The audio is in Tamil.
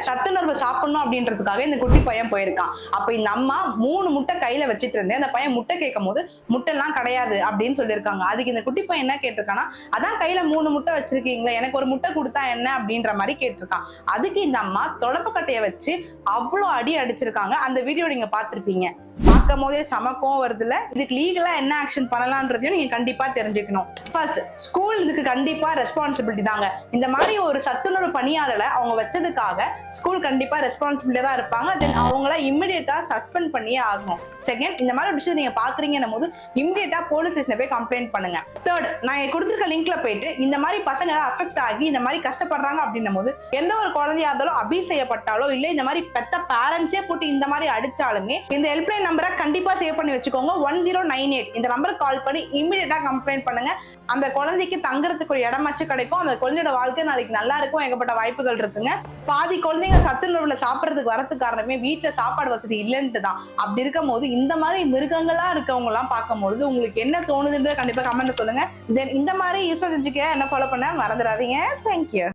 சத்துணர்வு சாப்பிடணும் அப்படின்றதுக்காக இந்த குட்டி பையன் போயிருக்கான். அப்ப இந்த அம்மா 3 முட்டை கையில வச்சுட்டு இருந்தேன். அந்த பையன் முட்டை கேட்கும் போது முட்டை எல்லாம் கிடையாது அப்படின்னு சொல்லியிருக்காங்க. அதுக்கு இந்த குட்டி பையன் என்ன கேட்டிருக்கானா, அதான் கையில 3 முட்டை வச்சிருக்கீங்களா, எனக்கு ஒரு முட்டை கொடுத்தா என்ன அப்படின்ற மாதிரி கேட்டிருக்கான். அதுக்கு இந்த அம்மா தொடப்பக்கட்டையை வச்சு அவ்வளோ அடி அடிச்சிருக்காங்க. அந்த வீடியோ நீங்க பார்த்திருப்பீங்க. பார்க்கும் போதே சமக்கம் வருதுல. இதுக்கு லீகலா என்ன ஆக்ஷன் பண்ணலாம்ன்றதையும் நீங்க கண்டிப்பா தெரிஞ்சுக்கணும். ஃபர்ஸ்ட், ஸ்கூல் இதுக்கு கண்டிப்பா ரெஸ்பான்சிபிலிட்டி தாங்க. இந்த மாதிரி ஒரு சத்துணர்வு பணியாளரை அவங்க வச்சதுக்காக ஸ்கூல் கண்டிப்பா ரெஸ்பான்சிபிலிட்டி தான் இருப்பாங்க. தென் அவங்கள இமிடியேட்டா சஸ்பெண்ட் பண்ணியே ஆகணும். செகண்ட், இந்த மாதிரி ஒரு விஷயம் நீங்க பாக்குறீங்கன்னும் போது இமிடியேட்டா போலீஸ் ஸ்டேஷன்ல போய் கம்ப்ளைண்ட் பண்ணுங்க. தேர்ட், நான் கொடுத்துருக்க லிங்க்ல போயிட்டு இந்த மாதிரி பசங்க அஃபெக்ட் ஆகி இந்த மாதிரி கஷ்டப்படுறாங்க அப்படின்னும் போது எந்த ஒரு குழந்தையா இருந்தாலும் அபியூஸ் செய்யப்பட்டாலோ இல்ல இந்த மாதிரி பெத்த பேரண்ட்ஸே போட்டு இந்த மாதிரி அடிச்சாலுமே இந்த ஹெல்ப்லைன் நம்பரை கண்டிப்பா சேவ் பண்ணி வச்சுக்கோங்க. 1098 இந்த நம்பருக்கு கால் பண்ணி இமிடியேட்டா கம்ப்ளைண்ட் பண்ணுங்க. அந்த குழந்தைக்கு தங்குறதுக்கு ஒரு இடமாச்சும் கிடைக்கும். அந்த குழந்தையோட வாழ்க்கை நாளைக்கு நல்லா இருக்கும். ஏகப்பட்ட வாய்ப்புகள் இருக்குங்க. பாதி குழந்தைங்க சத்துணர்வுல சாப்பிடறதுக்கு வரதுக்கு காரணமே வீட்டுல சாப்பாடு வசதி இல்லைன்ட்டு தான். அப்படி இருக்கும் போது இந்த மாதிரி மிருகங்களா இருக்கவங்க எல்லாம் பார்க்கும்போது உங்களுக்கு என்ன தோணுதுன்றத கண்டிப்பா கமெண்ட்ல சொல்லுங்க. தென் இந்த மாதிரி யூஸ் செஞ்சுக்க என்ன ஃபாலோ பண்ண மறந்துடாதீங்க. தேங்க்யூ.